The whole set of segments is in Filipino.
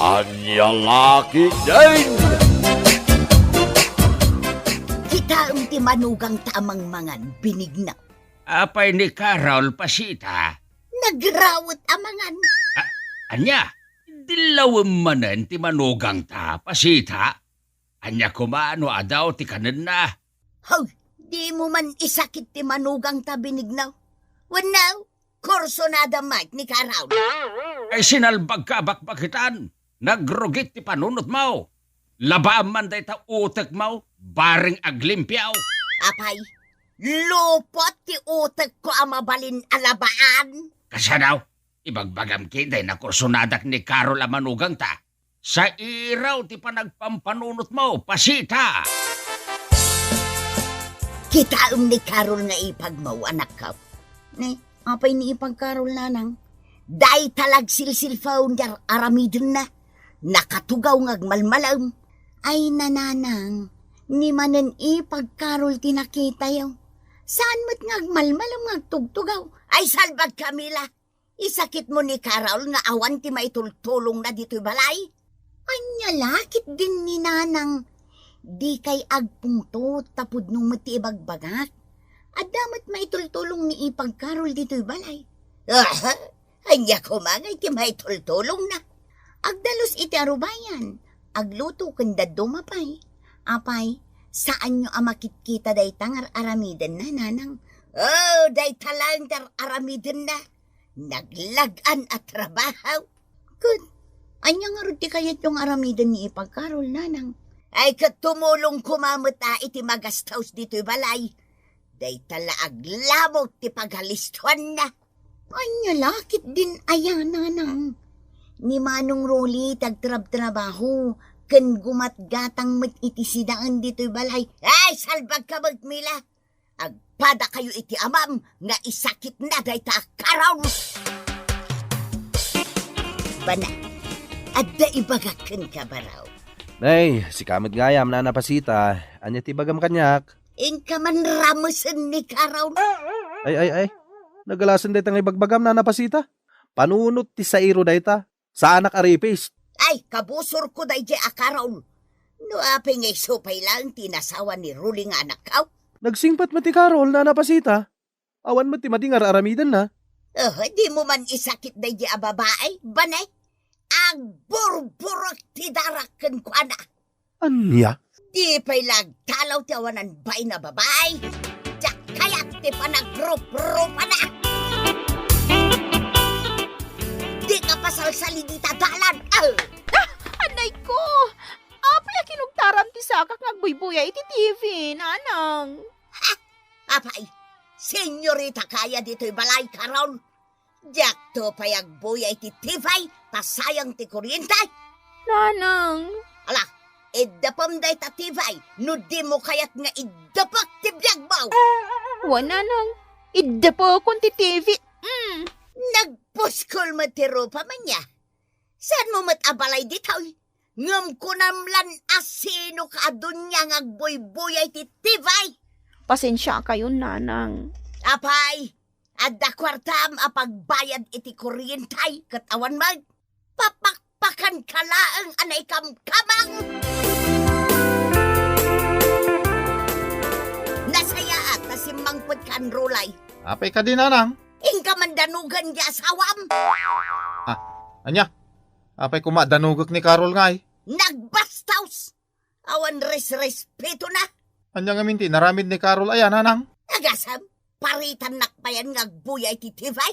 Anya laki din! Kita ti manugang tamang mangan binigna. Apay ni Carol pasita. Nagrawat amangan. Anya, dilawin manan ti manugang ta pasita. Anya kumano adaw ti kanan na. Hoy, di mo man isakit ti manugang ta binignaw. Wanaw, kurso na damat ni Karaw. Ay sinalbag ka bakbakitan. Nagrugit ti panunot mo. Labaan man day ta utek mo. Baring aglimpyaw. Apay, lupot ti utek ko ang mabalin alabaan. Kasanaw, ibagbagam kiday na kursunadak ni Carol amanugang ta. Sa iraw ti panagpampanunot mo, pasita. Kita ni Carol nga ipagmaw anak ka. Ne, apay ni ipag Carol nanang. Day talag silsil founder aramidon na. Nakatugaw ngagmalmalam. Ay nananang, ni manan ipag Carol tinakita yaw. Saan mo't ngagmalmalam ngagtugtugaw? Ay salbag Camila. Isakit mo ni Carol nga awan ti maitultulong na dito'y balay. Anya lakit din ni nanang. Di kay agpungto tapod nung mati ibagbagat. At damat maitultulong ni ipag Carol dito'y balay. Anya kumangay ti maitultulong na. Agdalos iti arubayan. Agluto kanda dumapay. Apay, saan nyo amakit-kita day tangar aramiden na nanang? Oh, day talang tar aramiden na. Naglagan at trabaho. Good. Anya nga rin ti kayat yung aramiden ni ipag Carol nanang. Ay katumulong kumamata iti magastaws dito'y balay. Day tala aglamog ti paghalistuan na. Anya lakit din ayan nanang. Ni Manong Rolly tagtrab-trabaho. Ken gumatgatang met iti sidaan dito'y balay. Ay, salbag ka magmila. Agpada kayo iti amam nga isakit na day ta Carol. Bana, adda ibagaken ka baraw. Nay, si kamad ngayam na napasita. Anya ti bagam kanyak. Inka man ramusen ni Carol. Ay. Nagalasan day tang ibagbagam na napasita. Panunot ti sairo day ta. Sa anak aripis. Ay, kabusor ko day a Carol. No aping ay supay lang tinasawa ni Ruli nga anak kaw. Nagsingpat mati Carol na napasita. Awan mo ti matingar aramidan na. Di mo man isakit day a babae, banay? Ang burburok ti daraken ko ana. Anya? Di pa'y lagtalaw ti awanan bay na babae. Diyak kayak ti panagrup-rupa na. Di ka pasalsali di tadalan. Anay ko! Apay kinugtaram ti sakak nagbuybuya iti TV, nanang. Apay, senyorita kaya dito'y balay Carol. Diyak to payagbuya iti tifay, tasayang ti kuryente. Nanang. Ala, idapam day ta tifay, no di mo kayat nga idapak ti biyag mo. Nanang. Idda po akong ti TV. Nagpuskol mo ti rupa man niya. Saan mo matabalay ditaw? Ngam ko namlan asino ka adunya ngagboy-boyay ti tifay. Pasensya kayo, nanang. Apay, adda kwartam apagbayad iti kuryentay katawan mag. Papakpakan kalaang anay kamkamang. Nasaya at nasimangpot kan rulay. Apay ka din, nanang. Ingka mandanugan di asawam. Anya? Apay kumadanugak ni Carol ngay. Nagbastaws. Awan respeto na. Anya nga minti, naramid ni Carol ayan, nanang. Nagasam, paritan nakpayan ngagbuyay ti tifay.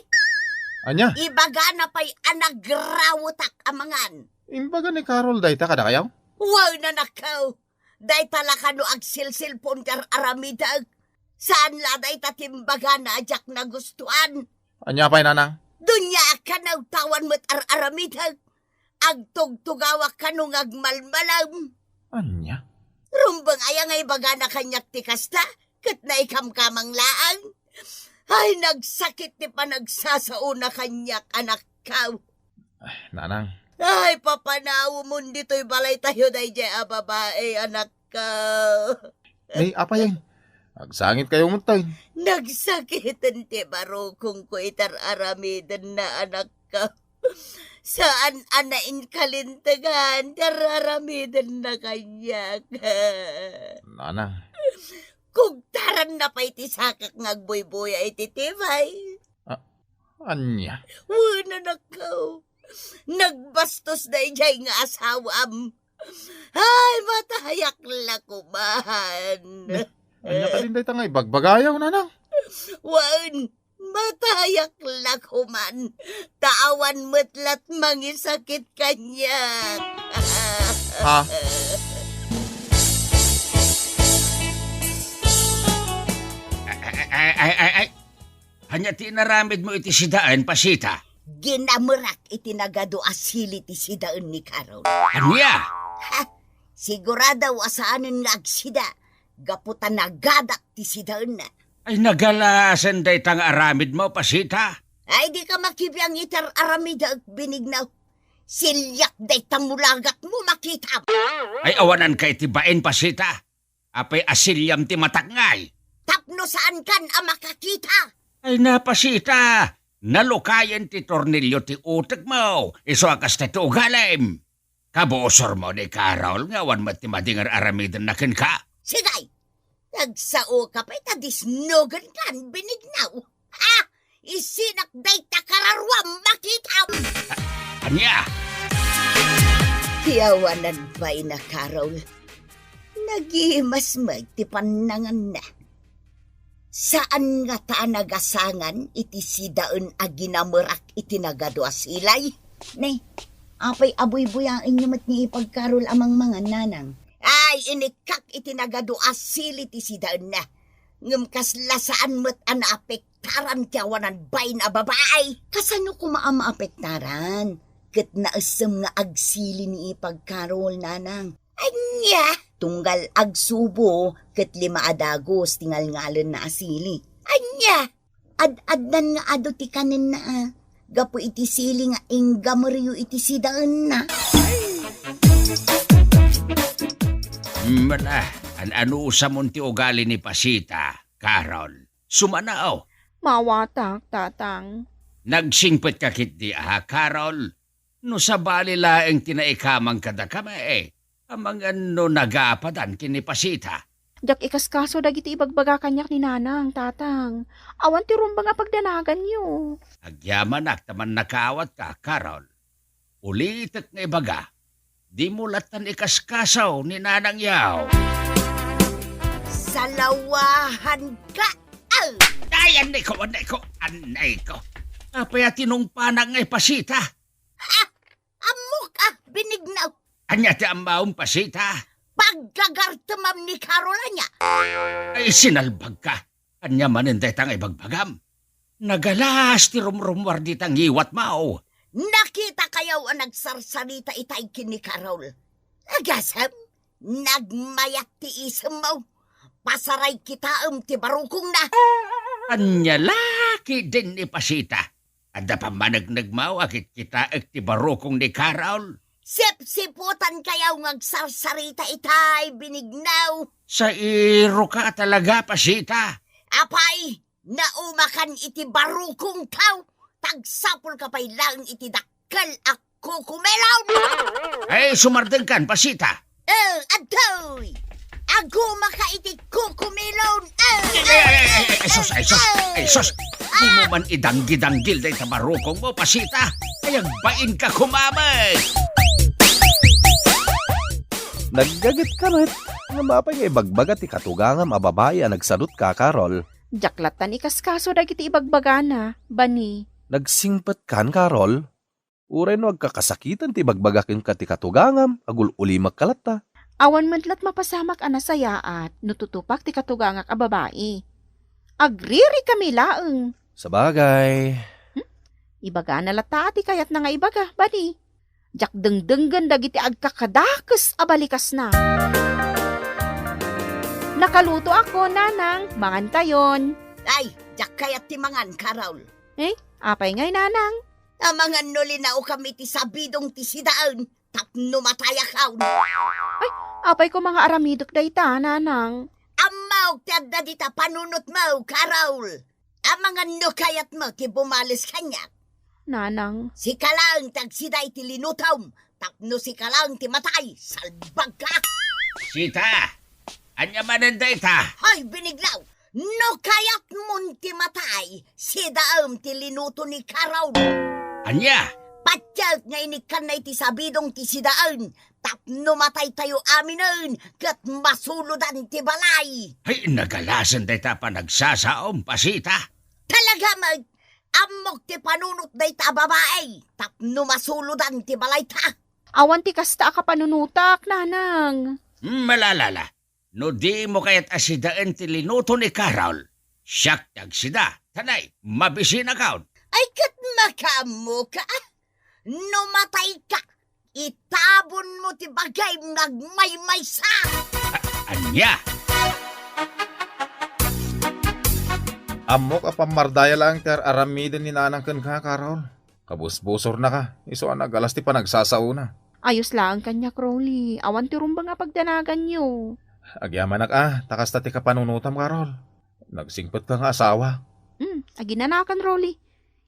Anya? Ibaga na pa'y anagrawutak amangan. Imbaga ni Carol dayta kada kayaw? Wow na nakaw. Day talaka no agsilsil punter aramidag. Saan laday tatimbaga na ajak na gustuan. Anya pa'y nanang? Dunya ka na tawan mo't aramidag. Agtugtugawak ka nung agmalmalam. Anya? Rumbang ayang ay baga na kanyak tikasta. Kat na ikamkamang laang. Ay, nagsakit ni panagsasauna kanyak anak ka. Ay, nanang. Ay, papanaw mo dito'y balay tayo na iya babae anak ka. Ay, apa yan? Agsangit kayo muntay. Nagsakitan ti barukong ko itar aramidan na anak ka. Saan anain kalintagan, dararamidan na kanya ka. Nanang, Kung taran na pa iti sakak ngagboy-boya iti tibay. anya. Wala na ka. Nagbastos na ijay nga asawam. Ay, matayak la kumahan. Anya ka din day tangay bagbagayaw, nanang. Wan, matayak la kuman. Taawan metlat mangisakit kanya. Ha? Ay. Hanya tinaramid mo iti sidaan, pasita. Ginamurak itinagado asili ti sidaan ni Carol. Anya? Sigurado asaanin nga agsida. Gaputan nagadak ti sidaan na. Ay nagalasan day tang aramid mo, pasita. Ay di ka makibiyang itar aramida at binignaw. Silyak day tamulagat mo makita. Ay awanan kay tibain, pasita. Apay asilyam ti matakngay. Tapno saan kan ang makakita. Ay napasita. Nalukayan ti tornilyo ti utek mo. Iso akas ti ugalim. Kabosor mo ni Carol ngawan mat ti madingar aramidan nakin ka. Sigay, nagsao ka pa'y tadisnogan kan binignaw. Ha? Isinak day takararwam makitam. Anya? Kiyawanan ba'y na Carol? Nagimas ti panangan na. Saan nga ta nagasangan iti sidaan a ginamurak iti nagadwa silay? Ne, apay abuy-buy ang inyo mat ni ipagkarol amang mga nanang. Ay, inikak iti nagadwa sili ti sidaan na. Ngumkas lasaan mo't anaapektaran tiyawanan bay na babae. Kasano ko maapektaran? Kat naasam nga agsili ni ipagkarol nanang. Anya! Tunggal agsubo ket 5 adagos tingal ngalan na asili. Anya! Ad-adnan nga ado ti kanin na Gapo iti sili nga inggamaryo iti sidaan na. Mana, ano sa munti ugali ni pasita, Carol? Sumanao. Mawatak, tatang. Nagsingpet ka kit di Carol. No sa bali laeng tinaikamang kada kame amang ano nagapadan kinipasita. Jak ikaskaso dagiti ibagbaga kanyak ni nanang, tatang. Awan ti rumba nga pagdanagan niyo. Agyamanak taman nakaawat ka, Carol. Ulitek nga ibaga, di mo latan ikaskasaw ni nanang yaw. Salawahan ka! Ay, anay ko. Apaya tinungpanang ngay pasita. Amok binignaw. Anya ti ambaong pasita. Paggagartamam ni Carola niya. Ay, sinalbag ka. Anya maninday tang ibagbagam. Nagalas ti rumrumwar di tang iwat mao. Nakita kayaw ang nagsarsarita itay kini Carol. Agasam, nagmayat ti isam mo. Pasaray kita ti barukong na. Anya laki din ni pasita. Ada pa managnag mao akit kita ti barukong ni Carol. Sip-siputan kayaw ngagsarsarita itay binignaw. Sa iro ka talaga, pasita. Apay, naumakan iti barukong tao. Tagsapol ka pa'y lang iti dakkel ako kumelaw. Ay, sumardeng pasita. Adoy! Ako maka iti kukumilaw. Ay, sus. Di mo man idanggi-danggil day sa barukong mo, pasita. Kayang bain ka kumamay. Naggagit ka rin. Nga mapay nga ibagbaga ti katugangam ababay a nagsadot ka, Carol. Jaklatan ikaskaso dagiti ibagbaga na, bani. Nagsingpet kan, Carol. Uray no agkakasakitan ti bagbagakin ka ti katugangam, agul uli magkalata. Awan mentlat mapasamak anasayaat, nututupak ti katugangak a babae. Agriri kami laeng. Sabagay. Ibaga na lata ti kayat na nga ibaga, bani. Jak dengdenggan dagiti agkakadakes abalikas na. Nakaluto ako, nanang. Mangan tayon. Ay, jak kayat ti mangan, Carol. Apay ngay, nanang. Amangan nuli na o kami ti sabidong ti sidaan. Tapno matayakaw. Apay ko mga aramidok dayta, nanang. Amaw ti adda dita panunot mo, Carol. Amangan no kayat mo ti bumalis kanya. Nanang, Si kalang tagsiday ti linutom, tapno si kalang ti matay, salbag ka! Sita, anya manan dayta. Hay, biniglaw! No kayat mon ti matay, si daam ti linuto ni Karaw. Anya, Patyag nga inikan na iti sabidong ti sidaan, tapno matay tayo aminen, kat masuludan ti balay. ay nagalasan dayta pa nagsasaom pasita. Talaga amok ti panunot day ta babae, tapno masuludan ti balay ta. awan ti kasta ka panunutak, nanang. Malalala, no di mo kayat asidaan ti linuto ni Carol. Siyak tagsida, tanay, mabisin akaw. Ay kat makamo ka, no matay ka, itabon mo ti bagay ngagmaymaysa. Anya, Amok apamardaya lang ter aramidin ni nanang ken ka, Carol. Kabusbusor na ka. Iso nagalas ti pa nagsasauna. Ayos lang kanya, Crowley. Awan ti rumba nga pagdanagan nyo. Agyaman takas ta ti kapanunutam, Carol. Nagsingpet ka nga asawa. Aginanakan, Rolly.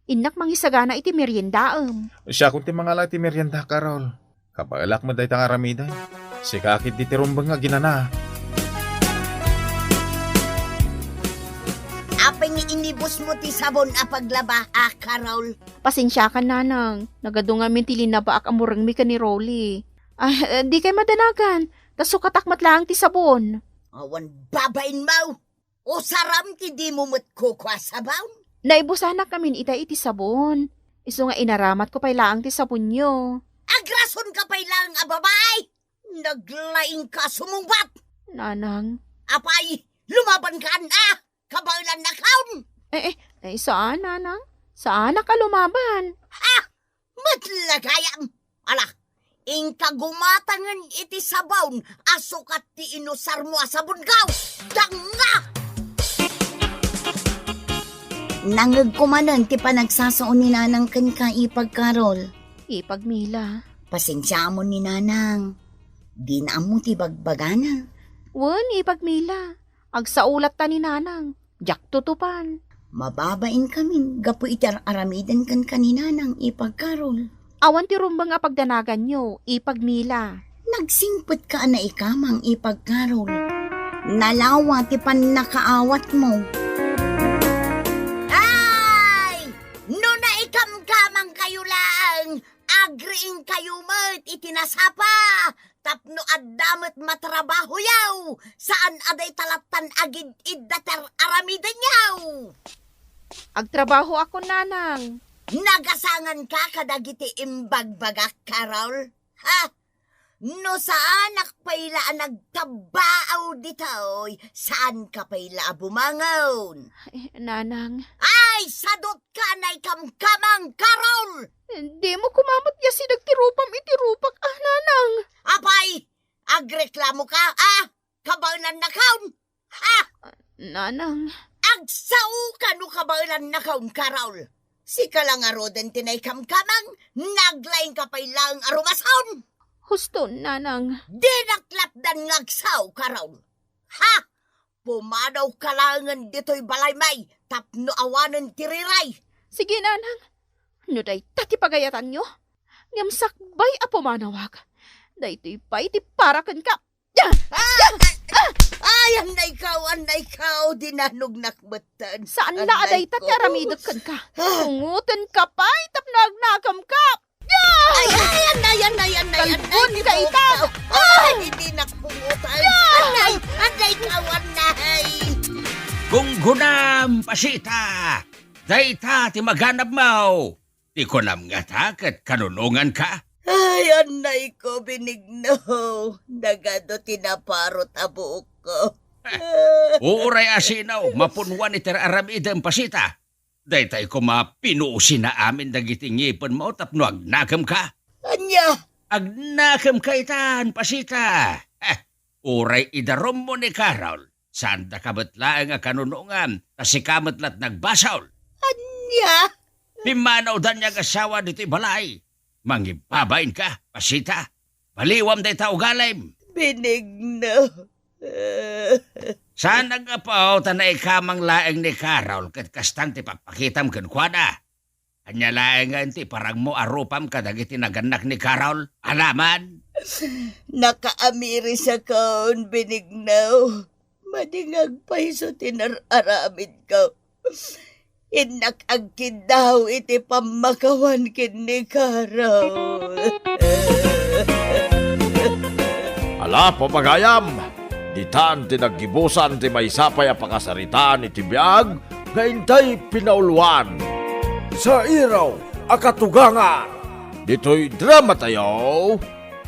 Inak mangisagana iti meriendaem. Siya kung ti mga lang ti merienda, Carol. Kapailak mo day tang aramiday. Si kakit di ti rumbang nga ginana. Apay nga inibos mo ti sabon a paglaba, Carol. Pasensya ka, nanang. Nagadungamin ti linabaak amurang mi ka ni Rolly. Di kay madanagan. Tasukatakmat lang ti sabon. Awan babain mo. O saram ti di mo matkukwa sabaw. Naibusanak kami ita iti sabon. Iso nga inaramat ko pay laang ti sabon nyo. Agrason ka pa'y lang a babay. Naglaing ka sumungbat. Nanang. Apay, lumaban ka na. Kabailan na kaun. Saan, nanang? Saan ka lumaban? Matlagayam. Ala, ingka gumatangan iti sabaw. Asukat ti inusar mo asabon gaw. Danga! Nangagkumanan ti panagsasaon ni nanang ken ka ipag Carol. Ipagmila. Pasensya mo ni nanang. Di na mo ti bagbagana. Wan, ipagmila. Agsaulat ta ni nanang. Jak tutupan. Mababain kami. Gapo itar aramidan kan kanina ng ipag Carol. Awan ti rumba nga pagdanagan nyo. Ipagmila. Nagsingpot ka na ikamang ipag Carol. Nalawa ti pan nakaawat mo. Ay! No na ikamkamang kayo lang. Agriing kayo mat itinasapa. Tapno addamet matrabaho yaw. Saan aday talatan agid iddater aramidan yaw. Agtrabaho ako, nanang. Nagasangan ka kadagiti imbagbagak, Carol? Ha? No saan payla nagtabaaw ditoy, saan ka payla bumangon? Nanang. Ay, sadot ka na ikamkamang, Carol! Hindi mo kumamot niya si nagtirupam itirupak, nanang. Apay, agreklamo ka, kabailan na kaun? Ha? Nanang. Agsao ka no kabailan na kaun, Carol? Si kalangaro den tinay kamkamang, naglaing ka paylang arumasaon. Husto, nanang. Di naklapdan ngagsaw, Carol. Ha? Pumadaw kalangan dito'y balaymay, tapno awanan tiriray. Sige, nanang. No day tati pagayatan nyo. Ngamsakbay apo manawag. Daytoy pa'y ti parakan ka. Ay, anay ikaw, dinanog nakbatan. Saan na aday tati aramidot kan ka. Tungutan ka pa'y tapnagnagam ka. Ay, anay. Kalbun ka ita. Ay, hindi nakpungutan. Anay ikaw, anay. gunggunam pasita. Dayta ti maganap mo. Ti kunam nga takat kanunungan ka. Ay, anay ko, binigno. Nagado tinaparot abo ko. Uuray asinaw, mapunwan iti aramidang pasita. Daytay ko mapinuusin na amin dagiti ngipon mo tapno agnakam ka. Anya? Agnakam ka itan, pasita. Uray idarom mo ni Carol. Saan da kabatlaang nga kanunungan, kasi kamatlat nagbasaw. Anya? Pimanaw dan niya asawa dito balay. Mangibabain ka, pasita. Baliwam day tao galim. Binigno. Saan nagapaw tanay kamang laeng ni Carol kat kastang ti papakitam kan kwada. Anya laeng nga ti parang mo arupam ka dagiti naganak ni Carol. Alaman? Nakaamiri sa kaon binignaw. Madingag pa iso tinararamid ko. Inakagkid daw iti pamakawan kini Carol. Ala, papagayam! Ditan tinaggibusan ti may sapay a pakasaritaan iti biyag, nga intay pinauluan. Sa iraw, akatugangan! Dito'y drama tayo,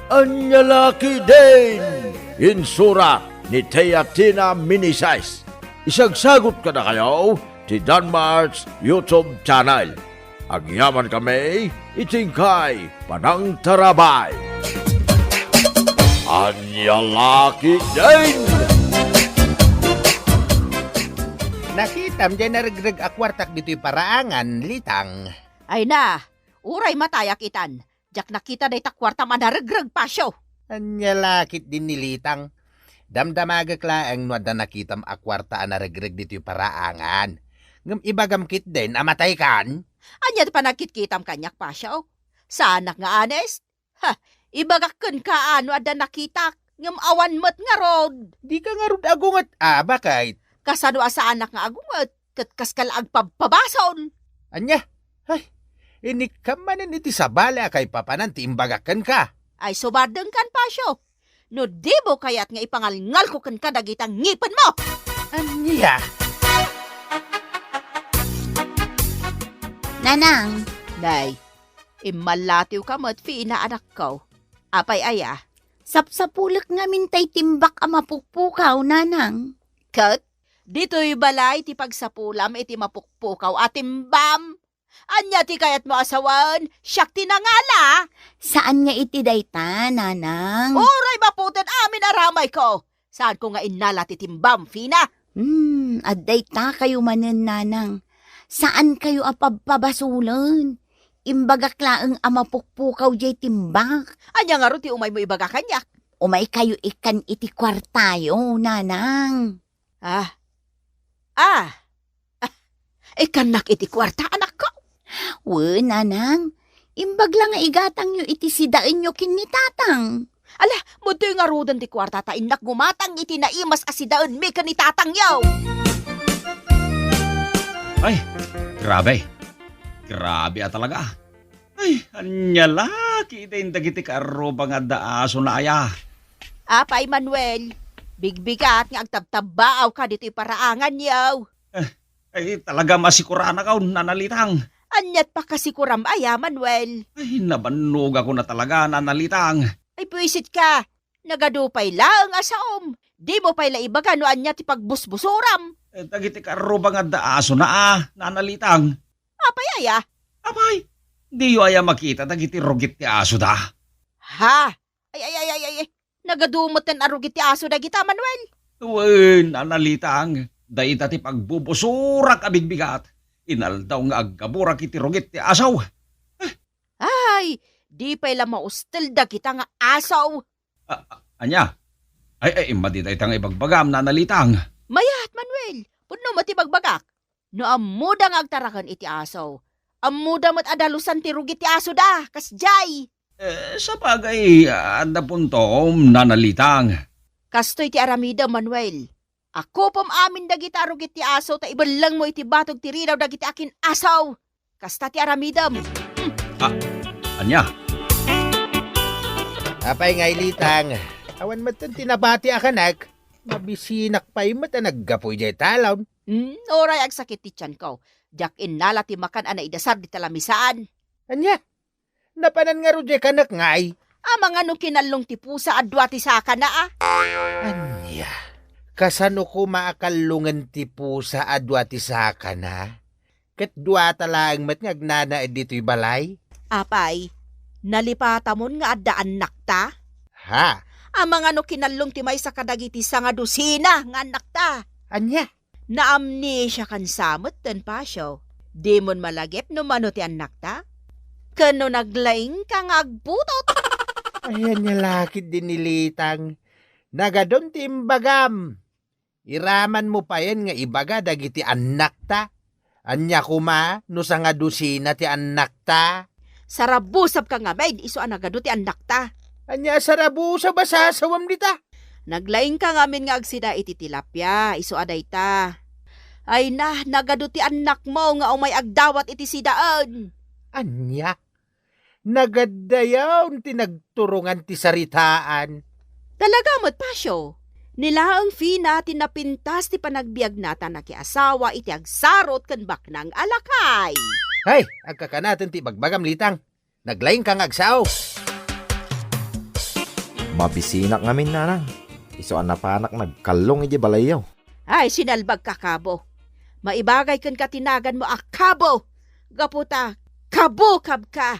Anyalaki din! Insura ni Teatina Minisize. Isagsagot ka na kayo ti Danmar's YouTube channel. Agyaman kami, itingkay panang tarabay. Anyalaki din! Nakitam dyan na regreg akwartak dito'y paraangan, litang. Ay na, uray matayak itan. Jak nakita day takwarta manaragrag pasyo. Anya lakit din ni litang. Damdamagak laang no da nakitam akwarta na regreg dito'y paraangan. Ngam ibagamkit din, amatay kan? Anya pa nakitkitam kanyak pasyo. Sanak nga honest. Ha, ibagakken ka ano ada nakita. Ngam awan met nga rod. Di ka nga rod agungat, bakit? Kasano sa anak nga agungat. Katkas kalaag pabason. Anya, ay, inik ka manin iti sabala kay papanan ti imbagakan ka. Ay subardeng kan pasyo. No di mo kayat nga ipangalngal ko kan kadagitang ngipin mo. Anya? Nanang, Day, imalatiw ka mo't fi ina anak ko. Apay aya. sapsapulak nga mintay timbak a mapukpukaw, nanang. Kat, dito'y balay ti pagsapulam iti mapukpukaw atimbam. Anya ti kayat mo asawan, siyak tinangala. Saan nga iti dayta, nanang? Oray maputin amin aramay ko. Saan ko nga inala ti timbam, Fina? Adday ta kayo manen, nanang. Saan kayo apababasulan? Imbagaklaang amapukpukaw jay timbak. Anya nga ro ti umay mo ibaga kanyak. Umay kayo ikan iti kwartayo, nanang. Ikanak iti kwarta anak ko. Nanang. Imbag lang nga igatang nyo iti sidaan nyo kinitatang. Ala, mudo nga rodan ti kwarta ta inak gumatang iti naimas asidaan mi kanitatang yaw. Ay, grabe. Grabe talaga. Ay, anyalaki din dagiti karubang nga daaso na aya. Apay Manuel, bigbigat nga agtabtabaaw ka dito'y paraangan yaw. Ay, talaga masikurana ka nanalitang. Anyat pa kasi kuram aya, Manuel. Ay, nabanog ako na talaga nanalitang. Ay puisit ka, nagadupay lang asaom. Di mo pa'y laibaga no anya ti pagbusbusuram. Dagiti karubang nga daaso na nanalitang. Apay aya? Abay, di yo aya makita dagiti rugit ti aso da. Ha? Ay. Nagadumot ng arugit ti aso da kita, Manuel. Uwin, nanalitang. Dahil dati pagbubusurak abigbigat. Inaldaw nga agkaburak iti rugit ti asaw. Ay, di pa'y la maustel da kita nga asaw. Anya? Ay, maditay tang ibagbagam nanalitang. Mayat, Manuel. Puno mo ti bagbagak. No amuda nga agtarakan iti asaw. Amuda mo't adalusan ti rugit ti aso da, kasjay. Sa bagay, anda puntom nanalitang. Kastoy ti aramida, Manuel. Ako pom amin dagiti arugit ti aso, ta ibalang mo iti batog ti rinaw dagiti akin asaw. Kasta ti aramidam. Anya? Apay ngay litang. Awan matan tinabati akanak. Mabisinak pa'y mata naggapoy jay talaw. Oray ag sakit ti tiyan ko. Jak inala ti makan ana idasar di talamisaan. Anya? Napanan nga ro jay kanak ngay. Amang ano kinalong ti pusa adwa ti saka na Anya? Kasano ko maakalungan ti pusa adwa ti saka na? Kat dua talaang matngag nana dito'y balay? Apay, nalipatamon nga addaan nakta? Ha? Amang ano kinalong ti may sa kadagiti sa nga dusina nga nakta? Anya? Naamnesia kan samot ten pasyo. Di mon malagip no mano ti anak ta? Kano naglaing ka nga agbutot? Ayan niya lakit din nilitang. Nagadon ti imbagam. Iraman mo pa yan nga ibaga dagiti anak ta. Anya kuma, no sa nga dusina ti anak ta. Sarabusab ka nga, maid, iso anagado ti anak ta. Anya sarabu sa basasawam dita. Naglaing ka ngamin nga agsida iti tilapia, iso aday ta. Ay na, nagado ti anak mo nga umay agdawat iti sidaan. Anya, nagadayaw ti nagturungan ti saritaan. Talaga mo't pasyo. Nila ang fee natin na pintas ti panagbiag nata na kiasawa iti agsarot kan baknang alakay. Hay, agkakanatin ti bagbagam litang. Naglaing kang agsaw. Mabisinak ngamin nanang. Iso anapanak nagkalong iti balayaw. Ay, sinalbag ka kabo. Maibagay kan katinagan mo akabo. Gaputa, kabukab ka.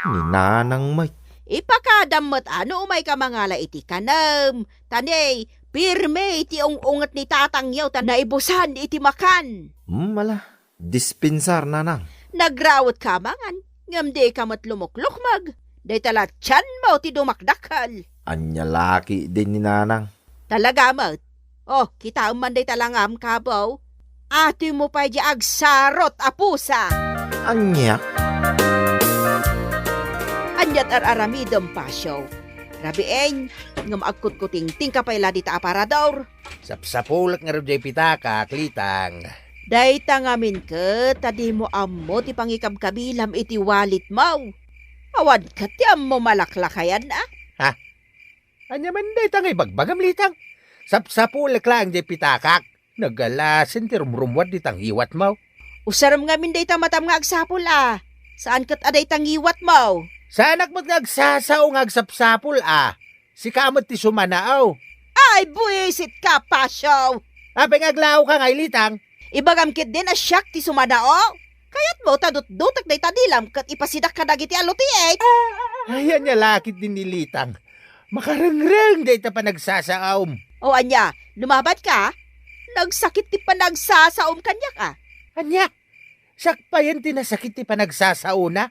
Ni nanang may. Ipakadamot ano umay ka mangala iti kanam. Tanay, pirme iti ungat ni tatangyaw ta naibusan iti makan. Mala, dispensar nanang. Nagrawat ka mangan. Ngam di ka mat lumuklukmag. Day tala tiyan mo ti dumakdakal. Anya laki din ni nanang. Talaga mat. Oh, kita man day talangam kabaw. Ati mo pa di agsarot apusa. Anya? Anyat araramidom pasyo. Rabieng, ngam agkut-kuting tingka payla dita aparador. Sapsapulak nga rin pitaka, klitang. Day tangamin ka, tadi mo ammo ti pangikabkabilam iti walit mo. Awad ka ti ammo malaklakayan ah. Anya man day tangay bagbagam litang. Sapsapulak lang di pitakak. Nagalasin ti rumrumwad di tangiwat mo. Usaram nga min day tamatam nga agsapul ah. Saan kat aday tangiwat mo? Sa anak mo't nagsasaw nga agsapsapul Si kamot ti sumanaaw. Ay, buwisit ka, pasyo! Ape ngaglaw ka ngay litang. Ibagamkit din a siyak ti sumadao. Kayat mo tadut-dutak day tadilam kat ipasidak ka dagiti alutiet. Ayan niya lakit din ni litang. Makarangrang day ta pa nagsasaawm. O anya, lumabat ka? Nagsakit ti panagsasaom kanya ka. Anya, sakpayan ti nasakit ti panagsasauna.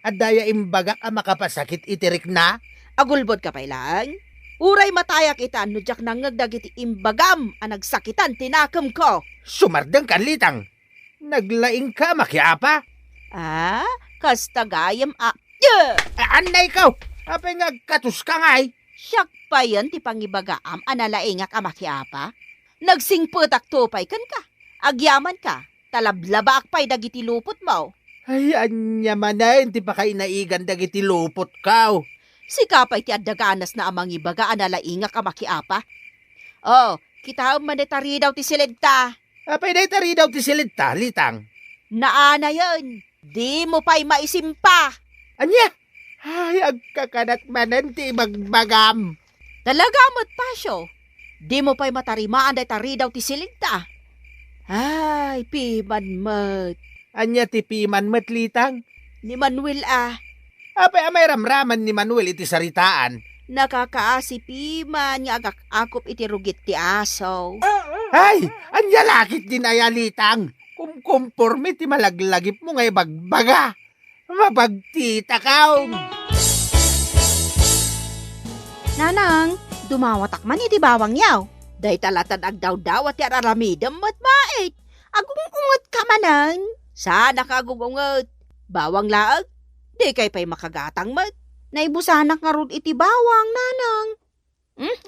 At daya imbaga ka makapasakit itirik na. Agulbod ka pa lang. Uray matayak ita no jak nangagdag iti imbagam ang nagsakitan tinakam ko. Sumardang kan litang. Naglaing ka makiapa. Ah, kastagayam Anay ikaw, apay ngagkatus ka ngay. siyak pa yan ti pangibagaam analaingak amakiapa. Nagsingputak tupay kan ka. Agyaman ka. Talablabak pa'y dagiti lupot mo. Ay, anya manayin ti pakainaigan dagiti lupot kaw. Si kapay ti adaganas na amang ibaga analaingak amakiapa. Oh, kita manetari daw ti silid ta. Apay day tari daw ti silid ta, litang. Naana yun. Di mo pa'y maisimpa. Anya? Ay, agkakanat manan ti magbagam. Talaga mo't pasyo. Di mo pa'y matarimaan day tari daw ti silid ta. Ay, piman mat. Anya ti piman matlitang. Ni Manuel ah. Apay amay ramraman ni Manuel iti saritaan. Nakakaasi piman nga agak-akop iti rugit ti aso. Ay, anya lakit din ayalitang. Kumkumporme ti malaglagip mo ngay bagbaga. Mabagtita kaw. Nanang, dumawatak man iti bawang yaw. Day talatan agdaw-daw at yararamidam mat mait. Agungungot ka manan. Sana ka agungungot. Bawang laag. Di kay pa'y makagatang mat. Naibusanak nga rod iti bawang, nanang.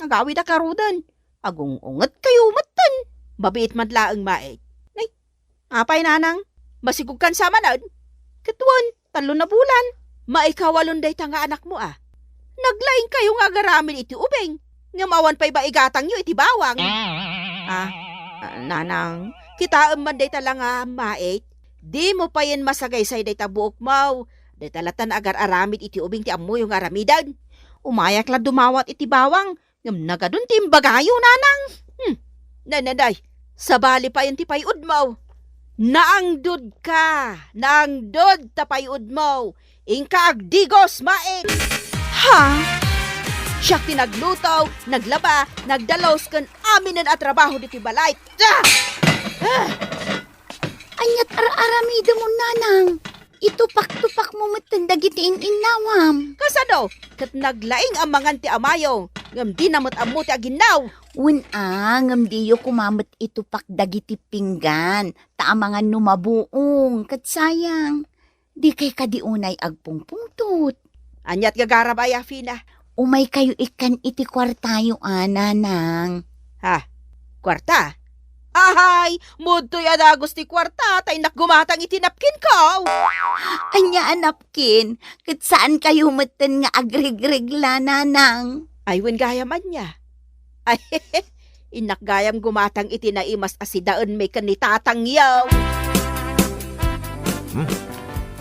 Agawid na karudan. Agungungot kayo matan. Babiit man laang mait. Nay, apay nanang. Masigug kan sa manan. Katuan, 3 na bulan. Maikawalon day tanga anak mo ah. Naglaing kayo nga garamin iti ubeng. Nga mawan pa'y ba igatang nyo iti bawang. Nanang, Kita man day talanga mait. Di mo pa yan masagaysay day tabuok mau. Day talatan agar aramid iti ubing ti amoy yung aramidan. umayak la dumawat iti bawang. Ngam nagadun ti imbagayo nanang. Nanaday, sabali pa yan ti payud mau. Naangdod ka. Naangdod ta payud mau. Ingka agdigos mait. Ha? Siyak ti naglutaw, naglaba, nagdalos kan aminan at trabaho diti balay. Anyat aramida mo, nanang. Itupak-tupak mo matanda gitiin inawam. Kasano? Kat naglaing ang mangan ti amayo. Ngam di namot amo ti aginaw. Ngam diyo kumamot itupak dagiti pinggan. Taamangan numabuong. Kat sayang. Di kay kadiunay agpungpungtut. Anyat gagarabay Fina. Umay kayo ikan iti kwartayo nanang. Ha? Kwarta? Ahay! Mudto yan agos ti kwarta. Tay nakgumatang itinapkin ko. Anya anapkin. Kat saan kayo matan nga agregregla nanang. Ay, wen gayaman niya. Ay, inak gayam gumatang itinaimas asidaan may kanitatang yaw.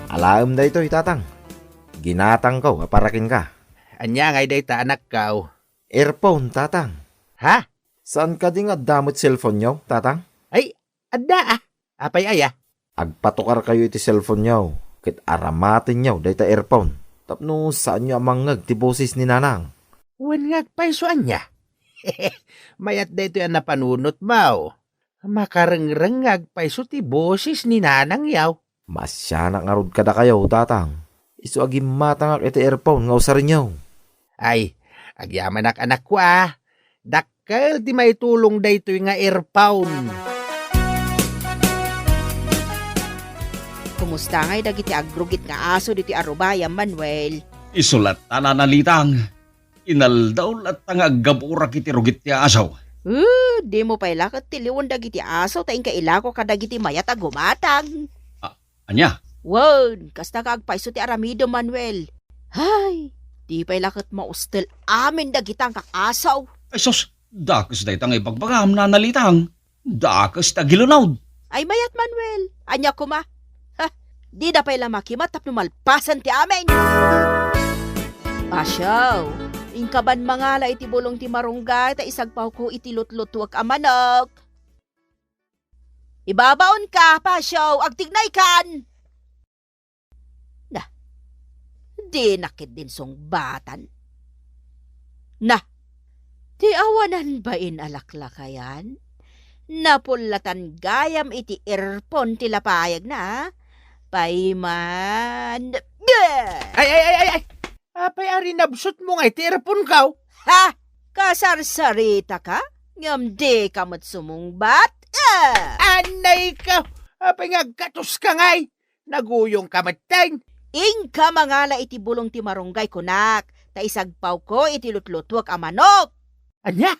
Alaam da ito, itatang. Ginatang ko, aparakin ka. Anya ngay dayta anak kaw. Earphone, tatang. Ha? Saan ka di nga damot cellphone nyo, tatang? Ay, adda ah. Apay aya. Agpatukar kayo iti cellphone nyo. Kit aramatin nyo, dayta earphone. Tapno saan nyo amangag ti boses ni nanang? Wen ngagpaysoan niya. Mayat dayto yan napanunot mau. Makarengrengag payso ti boses ni nanang yaw. Masyanak nga rod kada kayo, tatang. Isu agi matangak iti earphone nga usarin nyo. Ay, agyaman anak ko ah. Dakkel di may tulong dayto nga earphone. Kumusta ngay dagiti agrugit nga aso diti Arubaya, Manuel? Isulat ananalitang. Inaldaw at tangaggabura kiti rugit ti asaw. Di mo pa ilakot tiliwan dagiti aso taing kailako ka dagiti mayat agumatag. Anya? Wan, kasta kaagpaiso ti Aramido, Manuel. Hay, di pa ilakot maustel amin dagitang kakasaw. Ay sos, dakas day tang ipagbagam nanalitang. Dakas tagilunawd. Ay mayat, Manuel. Anya kuma. Ha, di na pa ila makimat tapno malpasan ti amin. Asyaw, ingkaban mangala iti bulong ti marunggay ta isagpaw ko iti lutlutwak a manok. Ibabaon ka, pasyaw, agtignay kan. Nah, di nakit din song batan. Nah, di awanan ba inalaklakayan? Napulatan gayam iti earphone ti lapayag na, payman. Ay! Apay ari nabsot mo nga iti earphone kaw. Ha? Kasarsarita ka? Ngam di ka matsumungbat? Anay ka. Apay nga gatos ka ngay. Naguyong kamateng. Ingka mangala iti bulong ti marunggay kunak, ta isagpaw ko iti lutlutwak a manok. Anya?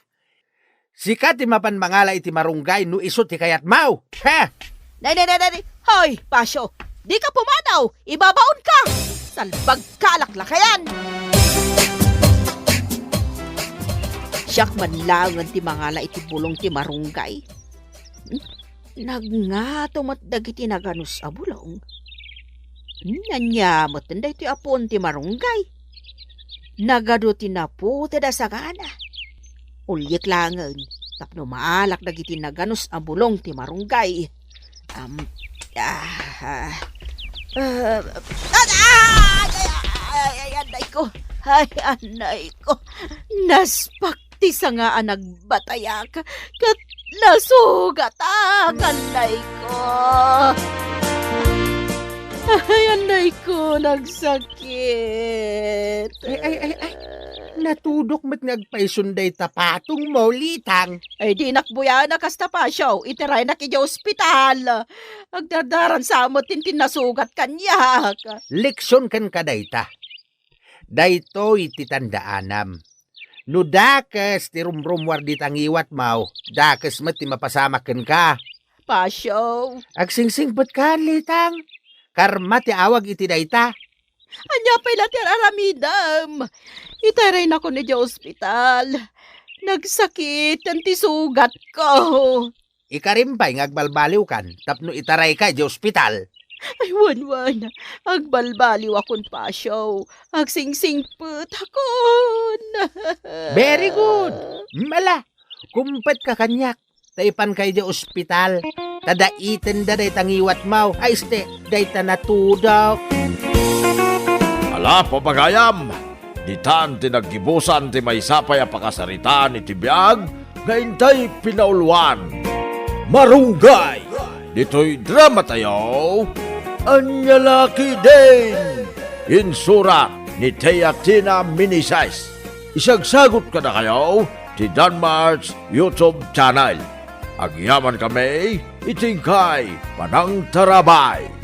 Sika ti mapan mangala iti marunggay no iso ti kayat mau. Ha? Nay. Hoy, pasyo, di ka pumanaw, ibabaon ka. Salbag kalaklakayan. Siyak man langan ti mangala iti bulong ti marunggay. Nagngato dagiti naganus a bulong. Nanyamot na iti apon ti marunggay. Nagado ti napo ti dasagana. Ulyek langan, tapno maalak dagiti naganus a bulong ti marunggay. Anay ko. Naspak ti nga nagbataya ka. Kat nasugat anay ko. Anay ko, nagsakit. Ay. Natudok met ngagpaisunday tapatong mo, litang. Ay di nakbuya na kasta pa siya. Itiray na kija ospital. Agdardaran sa mo tinasugat kanya. Leksyon kan kadayta. Dayto iti tandaanam. No dakes ti rumrumwar di tangiwat mau. Dakes met ti mapasamaken ka. Pasyo. Agsingsing bet ka, litang. Karma ti awag iti dayta. Anya pa ilatir aramidam. Itaray na ko ni di ospital. Nagsakit ang tisugat ko. Ikarimpay ngagbalbaliw kan. Tapno itaray ka di ospital. Ay, wan. Agbalbaliw akon pasyaw. Agsingsingput akon. Very good. Mala, kumpet ka kanyak. Taipan kay di ospital. Tadaitin da day tangiwat mau. Ay, ste, day tanatudok. Ala, papagayam! Ditan tinaggibusan ti may sapay a pakasaritaan iti biag, nga intay pinauluan. Marunggay! Dito'y drama tayo, Anyalaki din! Insurat ni Teatina Minisais. Isagsagot ka na kayo ti Danmar's YouTube channel. Agyaman kami, itingkay, panang tarabay.